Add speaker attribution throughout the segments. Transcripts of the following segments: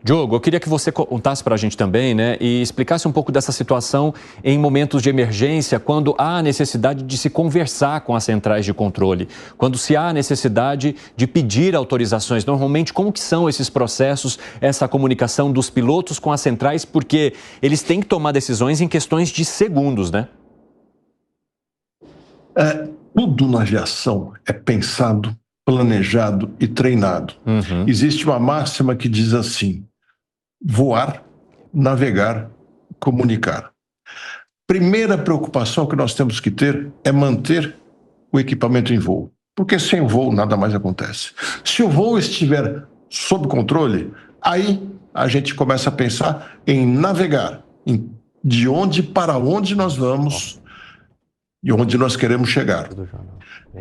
Speaker 1: Diogo, eu queria que você contasse para a gente também, né, e explicasse um pouco dessa situação em momentos de emergência, quando há necessidade de se conversar com as centrais de controle, quando se há necessidade de pedir autorizações. Normalmente, como que são esses processos, essa comunicação dos pilotos com as centrais, porque eles têm que tomar decisões em questões de segundos, né?
Speaker 2: Tudo na aviação é pensado, planejado e treinado. Existe uma máxima que diz assim: voar, navegar, comunicar. Primeira preocupação que nós temos que ter é manter o equipamento em voo, porque sem voo nada mais acontece. Se o voo estiver sob controle, aí a gente começa a pensar em navegar, de onde para onde nós vamos e onde nós queremos chegar.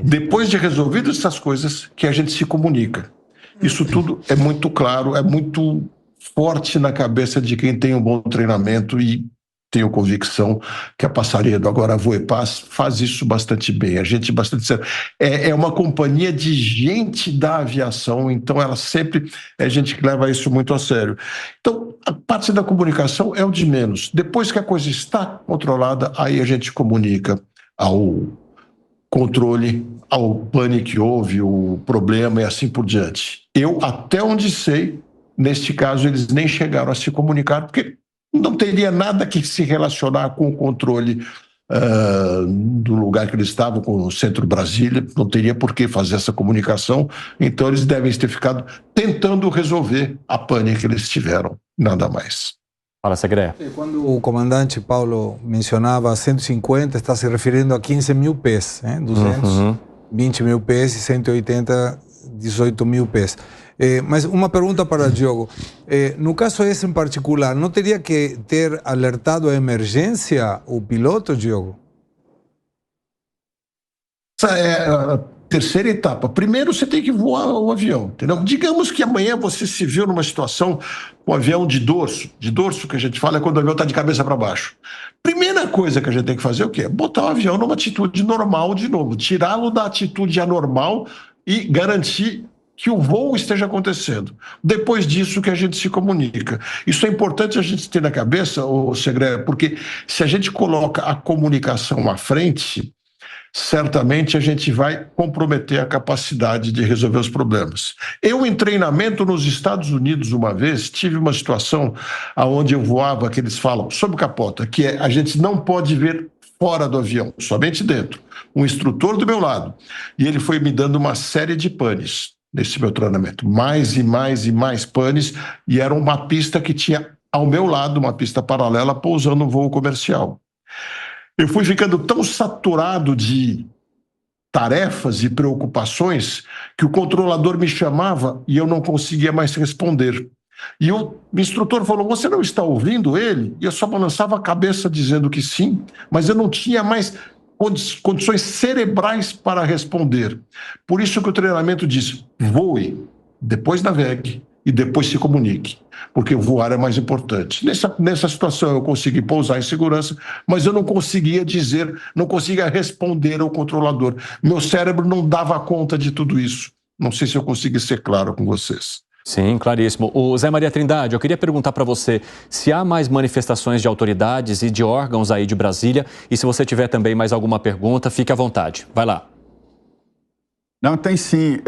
Speaker 2: Depois de resolvidas essas coisas, que a gente se comunica. Isso tudo é muito claro, é muito forte na cabeça de quem tem um bom treinamento, e tenho convicção que a Passaredo, agora a Voepaz, faz isso bastante bem. A gente bastante sério. É uma companhia de gente da aviação, então ela sempre é gente que leva isso muito a sério. Então, a parte da comunicação é o de menos. Depois que a coisa está controlada, aí a gente comunica ao controle, ao pane que houve, o problema e assim por diante. Eu, até onde sei, neste caso, eles nem chegaram a se comunicar, porque não teria nada que se relacionar com o controle do lugar que eles estavam, com o Centro Brasília, não teria por que fazer essa comunicação, então eles devem ter ficado tentando resolver a pane que eles tiveram, nada mais.
Speaker 1: Fala, Segré.
Speaker 3: Quando o comandante Paulo mencionava 150, está se referindo a 15 mil pés, 220 mil pés e 180, 18 mil pés. Mas uma pergunta para Diogo. No caso esse em particular, não teria que ter alertado a emergência o piloto, Diogo?
Speaker 2: Essa é a terceira etapa. Primeiro você tem que voar o avião, entendeu? Digamos que amanhã você se viu numa situação com um avião de dorso que a gente fala é quando o avião está de cabeça para baixo. Primeira coisa que a gente tem que fazer é o quê? Botar o avião numa atitude normal de novo, tirá-lo da atitude anormal e garantir que o voo esteja acontecendo. Depois disso que a gente se comunica. Isso é importante a gente ter na cabeça, Segré, porque se a gente coloca a comunicação à frente, certamente a gente vai comprometer a capacidade de resolver os problemas. Eu, em treinamento nos Estados Unidos, uma vez, tive uma situação onde eu voava, que eles falam, sob capota, que é a gente não pode ver fora do avião, somente dentro. Um instrutor do meu lado. E ele foi me dando uma série de panes nesse meu treinamento. Mais e mais e mais panes, e era uma pista que tinha ao meu lado, uma pista paralela, pousando um voo comercial. Eu fui ficando tão saturado de tarefas e preocupações que o controlador me chamava e eu não conseguia mais responder. E o instrutor falou, você não está ouvindo ele? E eu só balançava a cabeça dizendo que sim, mas eu não tinha mais condições cerebrais para responder. Por isso que o treinamento diz, voe, depois navegue e depois se comunique, porque voar é mais importante. Nessa situação eu consegui pousar em segurança, mas eu não conseguia dizer, não conseguia responder ao controlador. Meu cérebro não dava conta de tudo isso. Não sei se eu consegui ser claro com vocês.
Speaker 1: Sim, claríssimo. O Zé Maria Trindade, eu queria perguntar para você se há mais manifestações de autoridades e de órgãos aí de Brasília, e se você tiver também mais alguma pergunta, fique à vontade. Vai lá.
Speaker 4: Não, tem sim.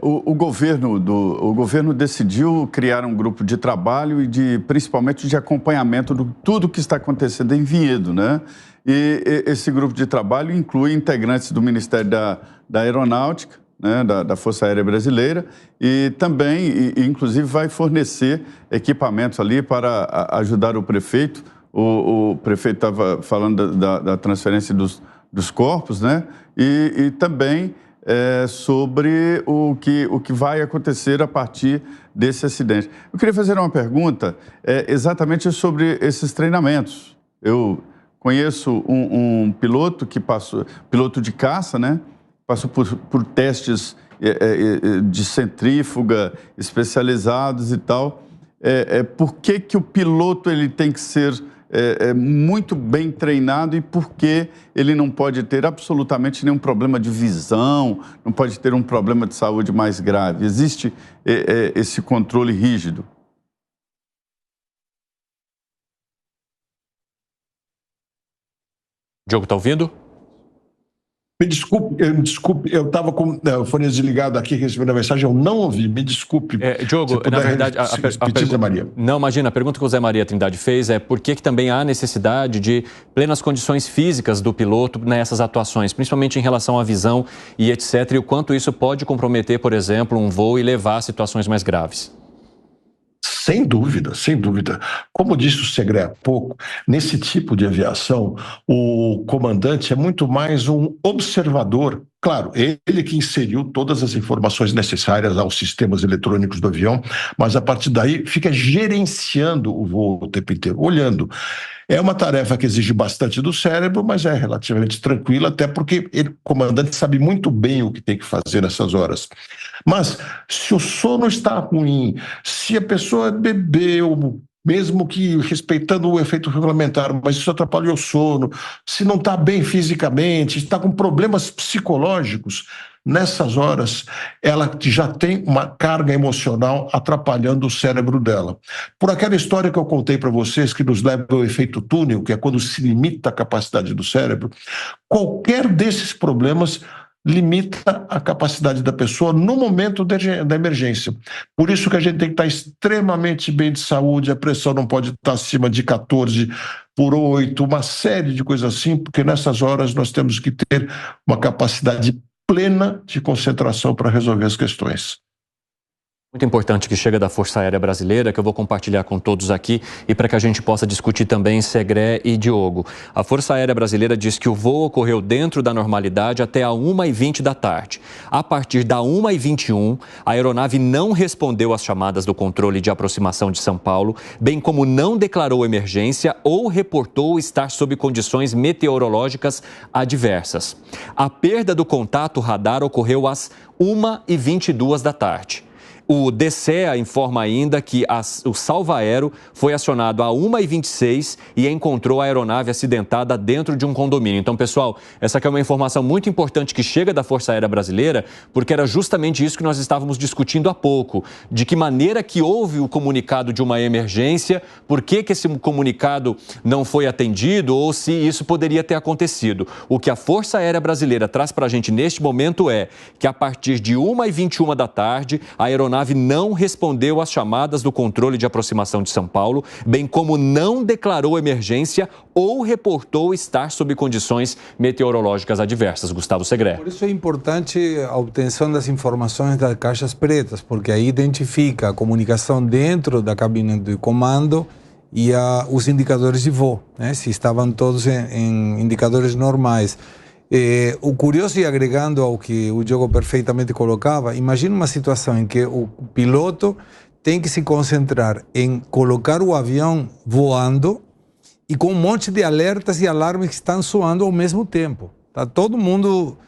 Speaker 4: O governo decidiu criar um grupo de trabalho e principalmente de acompanhamento de tudo que está acontecendo em Vinhedo, né? E esse grupo de trabalho inclui integrantes do Ministério da Aeronáutica, né, da Força Aérea Brasileira, e também, inclusive, vai fornecer equipamentos ali para ajudar o prefeito. O prefeito estava falando da transferência dos corpos, né? E também sobre o que vai acontecer a partir desse acidente. Eu queria fazer uma pergunta exatamente sobre esses treinamentos. Eu conheço um piloto piloto de caça, né? Passou por testes de centrífuga especializados e tal. Por que o piloto ele tem que ser muito bem treinado e por que ele não pode ter absolutamente nenhum problema de visão, não pode ter um problema de saúde mais grave? Existe esse controle rígido?
Speaker 1: Diogo, está ouvindo?
Speaker 2: Me desculpe, eu estava com o fone desligado aqui, recebendo a mensagem, eu não ouvi, me desculpe.
Speaker 1: Diogo, na verdade, a pergunta...
Speaker 2: Maria.
Speaker 1: Não, imagina, a pergunta que o Zé Maria Trindade fez é por que também há necessidade de plenas condições físicas do piloto nessas atuações, principalmente em relação à visão e etc, e o quanto isso pode comprometer, por exemplo, um voo e levar a situações mais graves.
Speaker 2: Sem dúvida, sem dúvida. Como disse o Segré há pouco, nesse tipo de aviação, o comandante é muito mais um observador. Claro, ele que inseriu todas as informações necessárias aos sistemas eletrônicos do avião, mas a partir daí fica gerenciando o voo o tempo inteiro, olhando. É uma tarefa que exige bastante do cérebro, mas é relativamente tranquila, até porque o comandante sabe muito bem o que tem que fazer nessas horas. Mas se o sono está ruim, se a pessoa bebeu, mesmo que respeitando o efeito regulamentar, mas isso atrapalha o sono, se não está bem fisicamente, está com problemas psicológicos, nessas horas ela já tem uma carga emocional atrapalhando o cérebro dela. Por aquela história que eu contei para vocês, que nos leva ao efeito túnel, que é quando se limita a capacidade do cérebro, qualquer desses problemas limita a capacidade da pessoa no momento da emergência. Por isso que a gente tem que estar extremamente bem de saúde, a pressão não pode estar acima de 14/8, uma série de coisas assim, porque nessas horas nós temos que ter uma capacidade plena de concentração para resolver as questões.
Speaker 1: Muito importante que chega da Força Aérea Brasileira, que eu vou compartilhar com todos aqui e para que a gente possa discutir também Segré e Diogo. A Força Aérea Brasileira diz que o voo ocorreu dentro da normalidade até a 1h20 da tarde. A partir da 1h21, a aeronave não respondeu às chamadas do controle de aproximação de São Paulo, bem como não declarou emergência ou reportou estar sob condições meteorológicas adversas. A perda do contato radar ocorreu às 1h22 da tarde. O DCEA informa ainda que o salva-aero foi acionado a 1h26 e encontrou a aeronave acidentada dentro de um condomínio. Então, pessoal, essa aqui é uma informação muito importante que chega da Força Aérea Brasileira, porque era justamente isso que nós estávamos discutindo há pouco. De que maneira que houve o comunicado de uma emergência, por que esse comunicado não foi atendido ou se isso poderia ter acontecido. O que a Força Aérea Brasileira traz para a gente neste momento é que a partir de 1h21 da tarde, a aeronave não respondeu às chamadas do controle de aproximação de São Paulo, bem como não declarou emergência ou reportou estar sob condições meteorológicas adversas. Gustavo Segré.
Speaker 3: Por isso é importante a obtenção das informações das caixas pretas, porque aí identifica a comunicação dentro da cabine de comando e os indicadores de voo, né? Se estavam todos em indicadores normais. O curioso, e agregando ao que o Diogo perfeitamente colocava, imagina uma situação em que o piloto tem que se concentrar em colocar o avião voando e com um monte de alertas e alarmes que estão soando ao mesmo tempo. Está todo mundo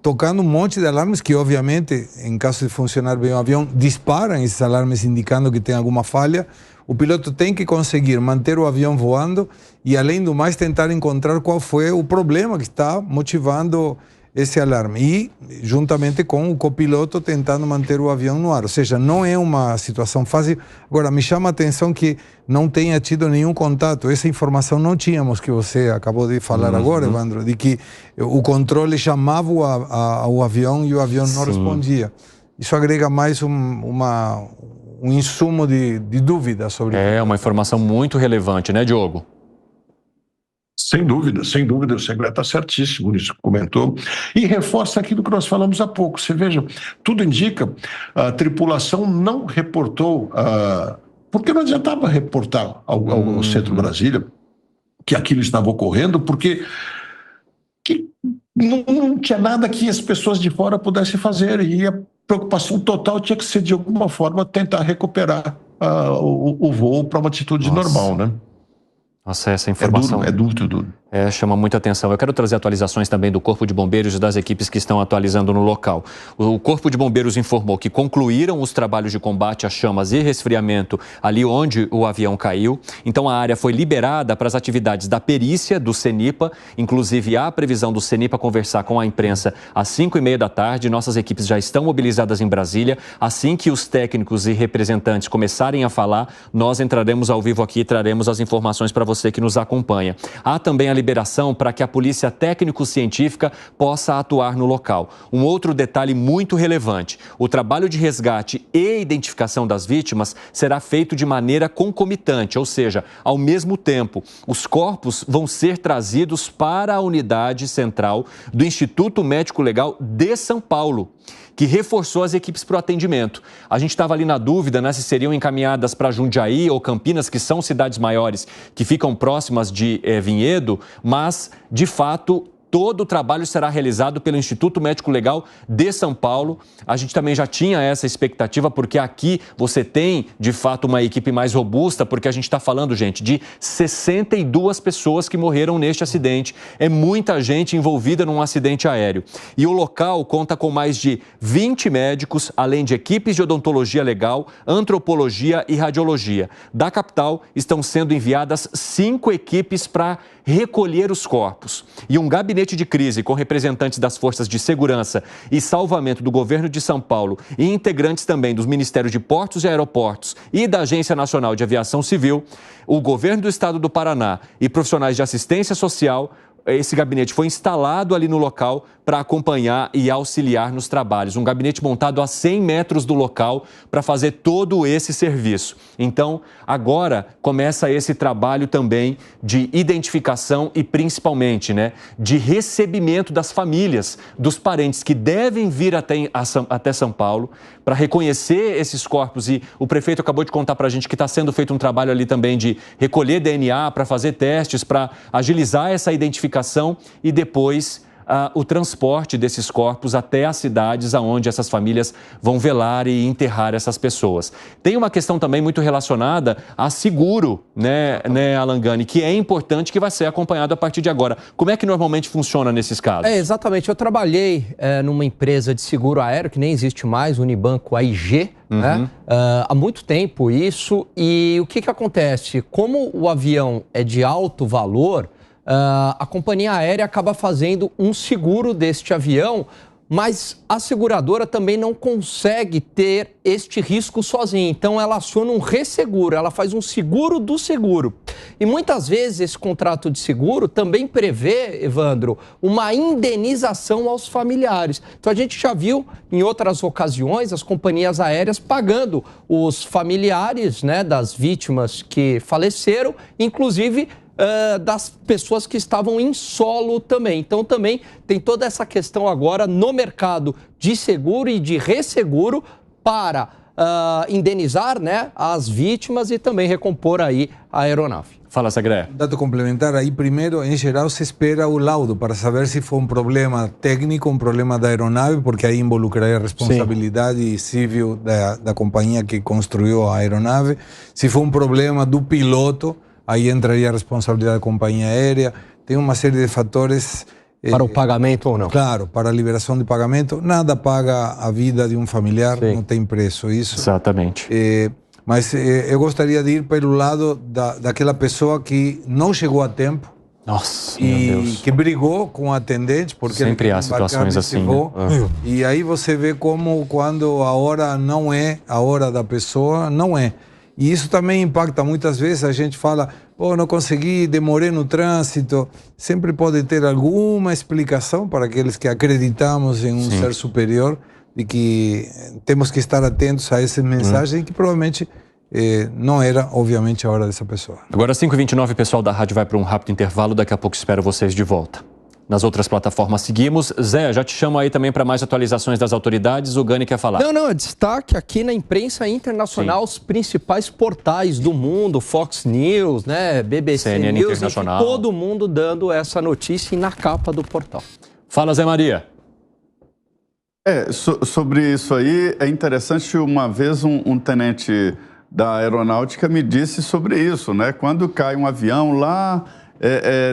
Speaker 3: tocando um monte de alarmes que, obviamente, em caso de funcionar bem o avião, disparam esses alarmes indicando que tem alguma falha. O piloto tem que conseguir manter o avião voando e, além do mais, tentar encontrar qual foi o problema que está motivando esse alarme. E, juntamente com o copiloto, tentando manter o avião no ar. Ou seja, não é uma situação fácil. Agora, me chama a atenção que não tenha tido nenhum contato. Essa informação não tínhamos, que você acabou de falar agora, Evandro, de que o controle chamava o avião e o avião não respondia. Isso agrega mais um insumo de dúvida sobre isso.
Speaker 1: É uma informação muito relevante, né, Diogo?
Speaker 2: Sem dúvida, o Segré está certíssimo nisso que comentou. E reforça aquilo que nós falamos há pouco. Você veja, tudo indica, a tripulação não reportou, porque não adiantava reportar ao Centro Brasília que aquilo estava ocorrendo, porque não tinha nada que as pessoas de fora pudessem fazer, e a preocupação total tinha que ser, de alguma forma, tentar recuperar o voo para uma atitude normal, né?
Speaker 1: Nossa, essa informação
Speaker 2: é duro.
Speaker 1: Chama muita atenção. Eu quero trazer atualizações também do Corpo de Bombeiros e das equipes que estão atualizando no local. O Corpo de Bombeiros informou que concluíram os trabalhos de combate a chamas e resfriamento ali onde o avião caiu. Então, a área foi liberada para as atividades da perícia do CENIPA. Inclusive, há a previsão do CENIPA conversar com a imprensa às 5h30 da tarde. Nossas equipes já estão mobilizadas em Brasília. Assim que os técnicos e representantes começarem a falar, nós entraremos ao vivo aqui e traremos as informações para você que nos acompanha. Há também a liberação liberação para que a polícia técnico-científica possa atuar no local. Um outro detalhe muito relevante: o trabalho de resgate e identificação das vítimas será feito de maneira concomitante, ou seja, ao mesmo tempo. Os corpos vão ser trazidos para a unidade central do Instituto Médico Legal de São Paulo, que reforçou as equipes para o atendimento. A gente estava ali na dúvida, né, se seriam encaminhadas para Jundiaí ou Campinas, que são cidades maiores que ficam próximas de Vinhedo, mas, de fato, todo o trabalho será realizado pelo Instituto Médico Legal de São Paulo. A gente também já tinha essa expectativa, porque aqui você tem, de fato, uma equipe mais robusta, porque a gente está falando, gente, de 62 pessoas que morreram neste acidente. É muita gente envolvida num acidente aéreo. E o local conta com mais de 20 médicos, além de equipes de odontologia legal, antropologia e radiologia. Da capital, estão sendo enviadas 5 equipes para recolher os corpos. E um gabinete de crise com representantes das forças de segurança e salvamento do governo de São Paulo e integrantes também dos Ministérios de Portos e Aeroportos e da Agência Nacional de Aviação Civil, o governo do estado do Paraná e profissionais de assistência social. Esse gabinete foi instalado ali no local para acompanhar e auxiliar nos trabalhos. Um gabinete montado a 100 metros do local para fazer todo esse serviço. Então, agora começa esse trabalho também de identificação e principalmente, né, de recebimento das famílias, dos parentes que devem vir até São Paulo para reconhecer esses corpos. E o prefeito acabou de contar para a gente que está sendo feito um trabalho ali também de recolher DNA, para fazer testes, para agilizar essa identificação e depois o transporte desses corpos até as cidades onde essas famílias vão velar e enterrar essas pessoas. Tem uma questão também muito relacionada a seguro, né, Alan Gani, que é importante, que vai ser acompanhado a partir de agora. Como é que normalmente funciona nesses casos?
Speaker 5: Exatamente. Eu trabalhei numa empresa de seguro aéreo, que nem existe mais, Unibanco AIG, né? Há muito tempo isso. E o que acontece? Como o avião é de alto valor, a companhia aérea acaba fazendo um seguro deste avião, mas a seguradora também não consegue ter este risco sozinha. Então, ela aciona um resseguro, ela faz um seguro do seguro. E muitas vezes esse contrato de seguro também prevê, Evandro, uma indenização aos familiares. Então, a gente já viu em outras ocasiões as companhias aéreas pagando os familiares, né, das vítimas que faleceram, inclusive das pessoas que estavam em solo também. Então, também tem toda essa questão agora no mercado de seguro e de resseguro para indenizar, né, as vítimas e também recompor aí a aeronave.
Speaker 1: Fala, Segré.
Speaker 3: Dado complementar, aí primeiro, em geral, se espera o laudo para saber se foi um problema técnico, um problema da aeronave, porque aí involucraria a responsabilidade civil da companhia que construiu a aeronave. Se foi um problema do piloto, aí entraria a responsabilidade da companhia aérea. Tem uma série de fatores.
Speaker 5: Para o pagamento ou não?
Speaker 3: Claro, para a liberação de pagamento. Nada paga a vida de um familiar, não tem preço isso.
Speaker 1: Exatamente.
Speaker 3: Mas eu gostaria de ir pelo lado daquela pessoa que não chegou a tempo.
Speaker 1: Nossa,
Speaker 3: e
Speaker 1: meu Deus.
Speaker 3: Que brigou com o atendente, porque
Speaker 1: sempre há situações assim.
Speaker 3: Voo, né? E aí você vê como quando a hora não é a hora da pessoa, não é. E isso também impacta muitas vezes. A gente fala, não consegui, demorei no trânsito. Sempre pode ter alguma explicação para aqueles que acreditamos em um ser superior, de que temos que estar atentos a essa mensagem que provavelmente não era, obviamente, a hora dessa pessoa.
Speaker 1: Agora, 5h29, o pessoal da rádio vai para um rápido intervalo. Daqui a pouco espero vocês de volta. Nas outras plataformas seguimos. Zé, já te chamo aí também para mais atualizações das autoridades. O Gani quer falar.
Speaker 5: Não, destaque aqui na imprensa internacional, os principais portais do mundo, Fox News, né, BBC
Speaker 1: CNN
Speaker 5: News,
Speaker 1: Internacional.
Speaker 5: enfim, todo mundo dando essa notícia e na capa do portal.
Speaker 1: Fala, Zé Maria.
Speaker 4: Sobre isso aí, é interessante, uma vez um tenente da aeronáutica me disse sobre isso, né? Quando cai um avião lá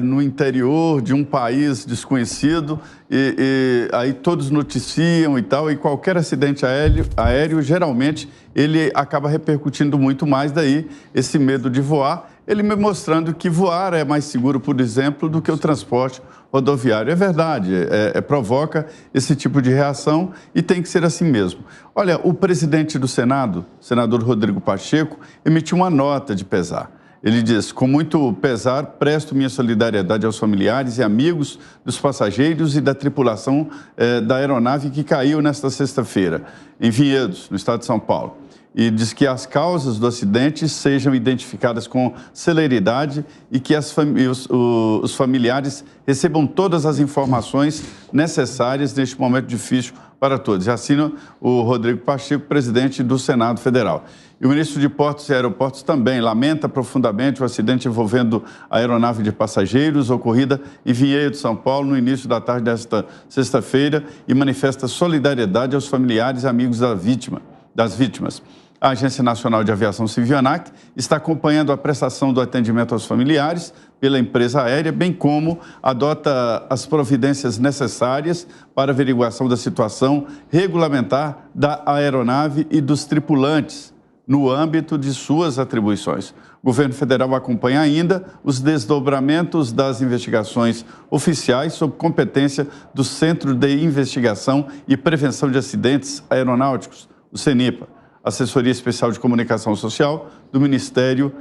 Speaker 4: no interior de um país desconhecido e aí todos noticiam e tal, e qualquer acidente aéreo geralmente ele acaba repercutindo muito mais, daí esse medo de voar, ele me mostrando que voar é mais seguro, por exemplo, do que o transporte rodoviário. É verdade, provoca esse tipo de reação e tem que ser assim mesmo. Olha, o presidente do Senado, senador Rodrigo Pacheco, emitiu uma nota de pesar. Ele diz: com muito pesar, presto minha solidariedade aos familiares e amigos dos passageiros e da tripulação da aeronave que caiu nesta sexta-feira, em Vinhedos, no estado de São Paulo. E diz que as causas do acidente sejam identificadas com celeridade e que os familiares recebam todas as informações necessárias neste momento difícil para todos. E assina o Rodrigo Pacheco, presidente do Senado Federal. E o ministro de Portos e Aeroportos também lamenta profundamente o acidente envolvendo a aeronave de passageiros ocorrida em Vinhedo, São Paulo, no início da tarde desta sexta-feira e manifesta solidariedade aos familiares e amigos das vítimas. A Agência Nacional de Aviação Civil, ANAC, está acompanhando a prestação do atendimento aos familiares pela empresa aérea, bem como adota as providências necessárias para averiguação da situação regulamentar da aeronave e dos tripulantes, no âmbito de suas atribuições. O governo federal acompanha ainda os desdobramentos das investigações oficiais sob competência do Centro de Investigação e Prevenção de Acidentes Aeronáuticos, o CENIPA, Assessoria Especial de Comunicação Social do Ministério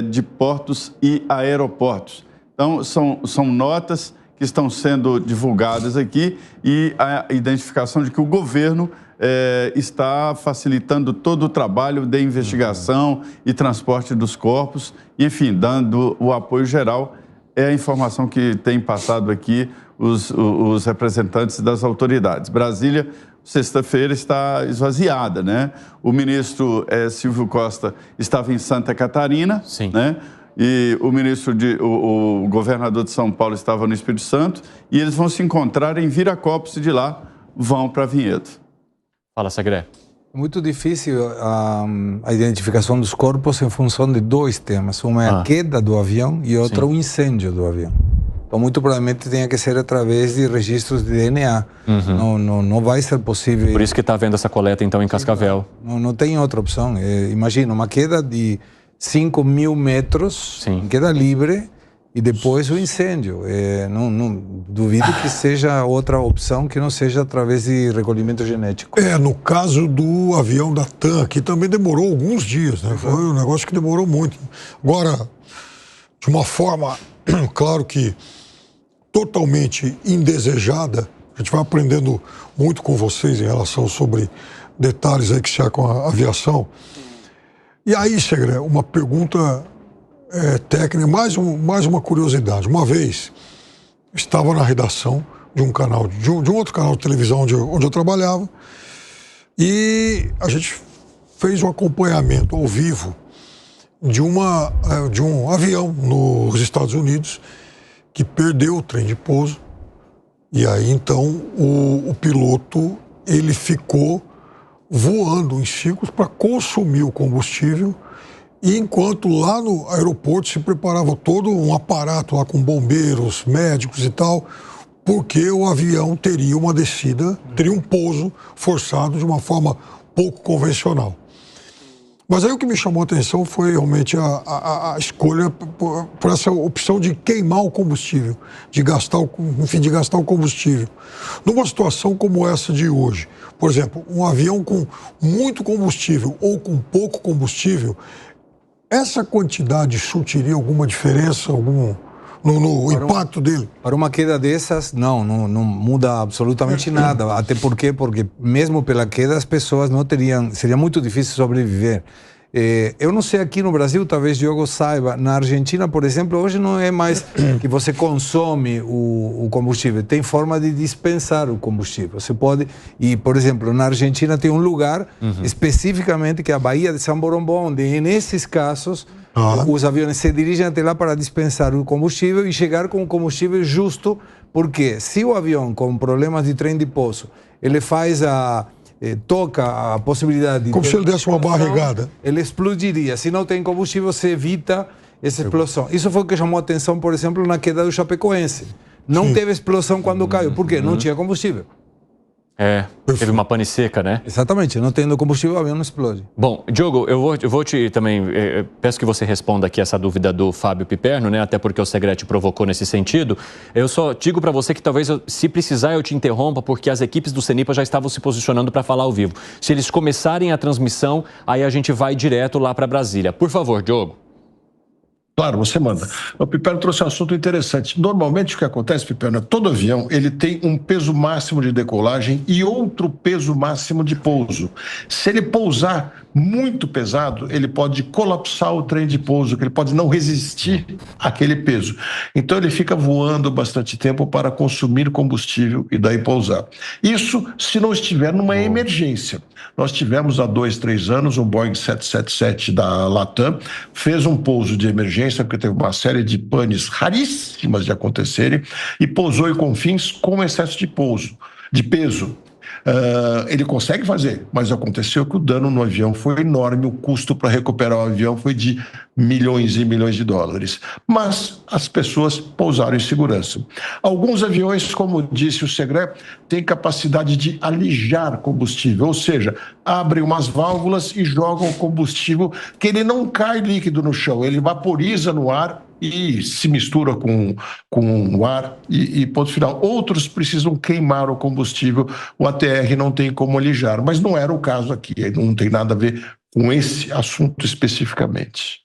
Speaker 4: de Portos e Aeroportos. Então, são notas que estão sendo divulgadas aqui e a identificação de que o governo está facilitando todo o trabalho de investigação e transporte dos corpos, enfim, dando o apoio geral. É a informação que tem passado aqui os representantes das autoridades. Brasília, sexta-feira, está esvaziada, né? O ministro Silvio Costa estava em Santa Catarina,
Speaker 1: sim,
Speaker 4: né? E o governador de São Paulo estava no Espírito Santo e eles vão se encontrar em Viracopos e de lá vão para Vinhedo.
Speaker 1: Fala, Segré.
Speaker 3: É muito difícil a identificação dos corpos em função de dois temas. Uma é a queda do avião e outra o incêndio do avião. Então, muito provavelmente tenha que ser através de registros de DNA. Não vai ser possível.
Speaker 1: Por isso que está havendo essa coleta, então, em Cascavel.
Speaker 3: Não tem outra opção. Imagina, uma queda de 5.000 metros, queda livre, e depois o incêndio. Não duvido que seja outra opção que não seja através de recolhimento genético.
Speaker 6: No caso do avião da TAM, que também demorou alguns dias, né? Foi um negócio que demorou muito. Agora, de uma forma, claro que totalmente indesejada, a gente vai aprendendo muito com vocês em relação sobre detalhes aí que se há com a aviação. E aí, Segré, uma pergunta técnica, mais uma curiosidade. Uma vez, estava na redação de um canal, de um outro canal de televisão onde eu trabalhava, e a gente fez um acompanhamento ao vivo de um avião nos Estados Unidos que perdeu o trem de pouso. E aí, então, o piloto, ele ficou voando em ciclos para consumir o combustível, e enquanto lá no aeroporto se preparava todo um aparato lá com bombeiros, médicos e tal, porque o avião teria uma descida, teria um pouso forçado de uma forma pouco convencional. Mas aí o que me chamou a atenção foi realmente a escolha por essa opção de queimar o combustível, de gastar o combustível. Numa situação como essa de hoje, por exemplo, um avião com muito combustível ou com pouco combustível, essa quantidade surtiria alguma diferença, no impacto dele?
Speaker 3: Para uma queda dessas, não muda absolutamente nada. Até porque mesmo pela queda as pessoas não teriam, seria muito difícil sobreviver. Eu não sei aqui no Brasil, talvez Diogo saiba, na Argentina, por exemplo, hoje não é mais que você consome o combustível, tem forma de dispensar o combustível. Você pode, e por exemplo, na Argentina tem um lugar especificamente que é a Baía de São Borondón, onde nesses casos os aviões se dirigem até lá para dispensar o combustível e chegar com o combustível justo, porque se o avião com problemas de trem de pouso, ele faz toca a possibilidade de...
Speaker 6: Como se ele desse uma barrigada.
Speaker 3: Ele explodiria. Se não tem combustível, você evita essa explosão. Isso foi o que chamou a atenção, por exemplo, na queda do Chapecoense. Não teve explosão quando caiu. Por quê? Não tinha combustível.
Speaker 1: Teve uma pane seca, né?
Speaker 3: Exatamente. Não tendo combustível, o avião não explode.
Speaker 1: Bom, Diogo, eu vou te também... peço que você responda aqui essa dúvida do Fábio Piperno, né? Até porque o Segré te provocou nesse sentido. Eu só digo para você que talvez, se precisar, eu te interrompa, porque as equipes do CENIPA já estavam se posicionando para falar ao vivo. Se eles começarem a transmissão, aí a gente vai direto lá para Brasília. Por favor, Diogo.
Speaker 2: Claro, você manda. O Piperno trouxe um assunto interessante. Normalmente o que acontece, Piperno, é todo avião ele tem um peso máximo de decolagem e outro peso máximo de pouso. Se ele pousar muito pesado, ele pode colapsar o trem de pouso, que ele pode não resistir àquele peso. Então ele fica voando bastante tempo para consumir combustível e daí pousar. Isso se não estiver numa emergência. Nós tivemos há 2, 3 anos um Boeing 777 da Latam, fez um pouso de emergência, porque teve uma série de panes raríssimas de acontecerem, e pousou em Confins com excesso de peso. Ele consegue fazer, mas aconteceu que o dano no avião foi enorme, o custo para recuperar o avião foi de milhões e milhões de dólares. Mas as pessoas pousaram em segurança. Alguns aviões, como disse o Segré, têm capacidade de alijar combustível, ou seja, abrem umas válvulas e jogam combustível que ele não cai líquido no chão, ele vaporiza no ar e se mistura com o ar e ponto final. Outros precisam queimar o combustível, o ATR não tem como alijar, mas não era o caso aqui, não tem nada a ver com esse assunto especificamente.